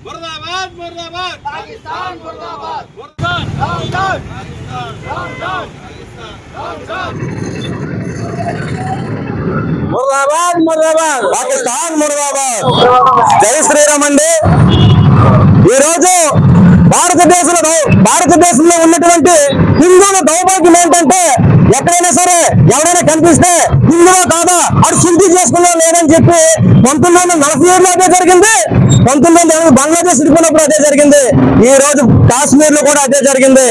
मुर्दाबाद मुर्दाबाद पाकिस्तान मुर्दाबाद मुर्दाबाद मुर्दाबाद मुर्दाबाद पाकिस्तान मुर्दाबाद जय श्रीराम अंडी భారతదేశంలో ఉన్నటువంటి హిందువుల దౌర్భాగ్యం ఏంటంటే ఎక్కడైనా సరే ఎవరైనా కనిపిస్తే హిందువా కాదా అటు శుద్ధి చేసుకున్నా లేదని చెప్పి 1947లో అదే జరిగింది, 1980 బంగ్లాదేశ్ ఇరుకున్నప్పుడు అదే జరిగింది, ఈ రోజు కాశ్మీర్ లో కూడా అదే జరిగింది.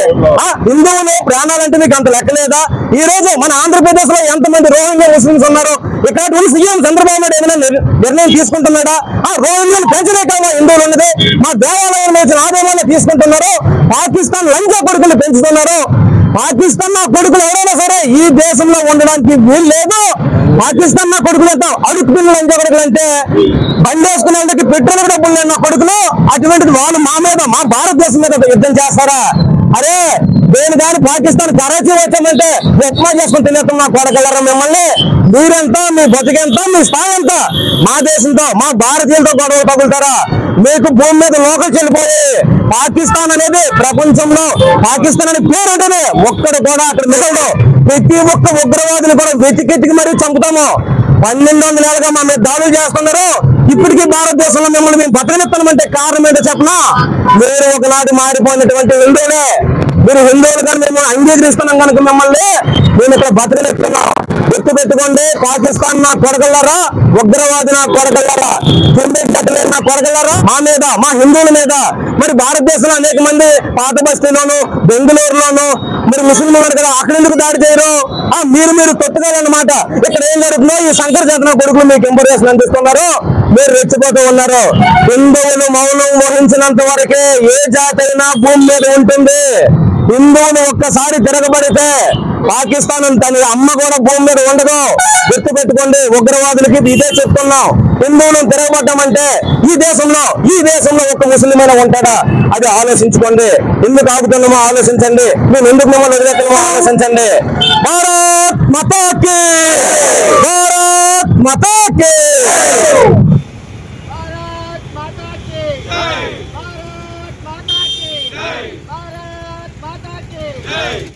హిందువులు ప్రాణాలంటే మీకు అంత లెక్కలేదా? ఈ రోజు మన ఆంధ్రప్రదేశ్ లో ఎంతమంది రోహింగ్యా ముస్లింస్ ఉన్నారు? ఇక్కడ సీఎం చంద్రబాబు నాయుడు ఏమైనా నిర్ణయం తీసుకుంటున్నాడా? రోహింగ్యాలు పెంచడే కాదా హిందువులు ఉన్నది? మా దేవాలయంలో వచ్చిన ఆదాయాలు తీసుకుంటున్నారు. పాకిస్తాన్ లంచా కొడుకులు పెంచుతున్నారు. పాకిస్తాన్ నా కొడుకులు ఎవరైనా సరే ఈ దేశంలో ఉండడానికి వీలు లేదు. పాకిస్తాన్ నా కొడుకులు ఎంత అడుగు పిల్లలు లంచా కొడుకులు అంటే బండి వేసుకునే వాళ్ళకి పెట్రోల్ డబ్బులు లేని నా కొడుకులు, అటువంటిది వాళ్ళు మా మీద మా భారతదేశం మీద యుద్ధం చేస్తారా? అరే దేని కానీ పాకిస్తాన్ కరాచీ వచ్చామంటే ఉప్మా చేసుకుని తినేస్తాం నా కొడగలరా మిమ్మల్ని? మీరెంత, మీ బతుకెంత, మీ స్థాయి ఎంత? మా దేశంతో మా భారతీయులతో గొడవ తగులుతారా? మీకు భూమి మీద లోకల్ చెల్లిపోయి పాకిస్తాన్ అనేది ప్రపంచంలో పాకిస్తాన్ అనే పేరు అంటేనే ఒక్కడు కూడా అక్కడ మిగలడు. ప్రతి ఒక్క ఉగ్రవాదిని కూడా వెతికెత్తికి మరీ చంపుతాము. 1200 ఏళ్ళుగా మా మీద దాడులు చేస్తున్నారు. ఇప్పటికీ భారతదేశంలో మిమ్మల్ని మేము బతకనిస్తామంటే కారణం ఏంటో చెప్పనా? మీరు ఒకనాటి మారిపోయినటువంటి హిందువులే. మీరు హిందువులు కానీ మేము అంగీకరిస్తున్నాం కనుక మిమ్మల్ని మేము ఇక్కడ బతకనిస్తున్నాం. గుర్తు పెట్టుకోండి, పాకిస్తాన్ నా కొడగలరా, ఉగ్రవాది నా కొడగలరా, నా కొడగలరా మా మీద, మా హిందువుల మీద. మరి భారతదేశంలో అనేక మంది పాత బస్తీలోను బెంగళూరులోను మరి ముస్లింలు ఉన్నారు కదా, అక్కడ ఎందుకు దాడి చేయరు? మీరు తొత్తుకోవాలన్నమాట. ఇక్కడ ఏం జరుగుతుందో ఈ శంకర్ చేతన కొడుకులు మీకు ఇంపర్మేషన్ అందిస్తున్నారు, మీరు రెచ్చిపోతూ ఉన్నారు. హిందువులు మౌనం వహించినంత వరకే ఏ జాతి అయినా భూమి మీద ఉంటుంది. హిందువులు ఒక్కసారి తిరగబడితే పాకిస్తాన్ తన అమ్మ కూడా భూమి మీద ఉండదు. గుర్తు పెట్టుకోండి, ఉగ్రవాదులకి ఇదే చెప్తున్నాం. హిందువులను తిరగబడ్డామంటే ఈ దేశంలో ఒక్క ముస్లిమైనా ఉంటాడా? అది ఆలోచించుకోండి. ఎందుకు ఆగుతున్నామో ఆలోచించండి, మేము ఎందుకు మిమ్మల్ని వదిలేతున్నామో ఆలోచించండి. భారత్ మాతా కీ, భారత్ మాతా కీ.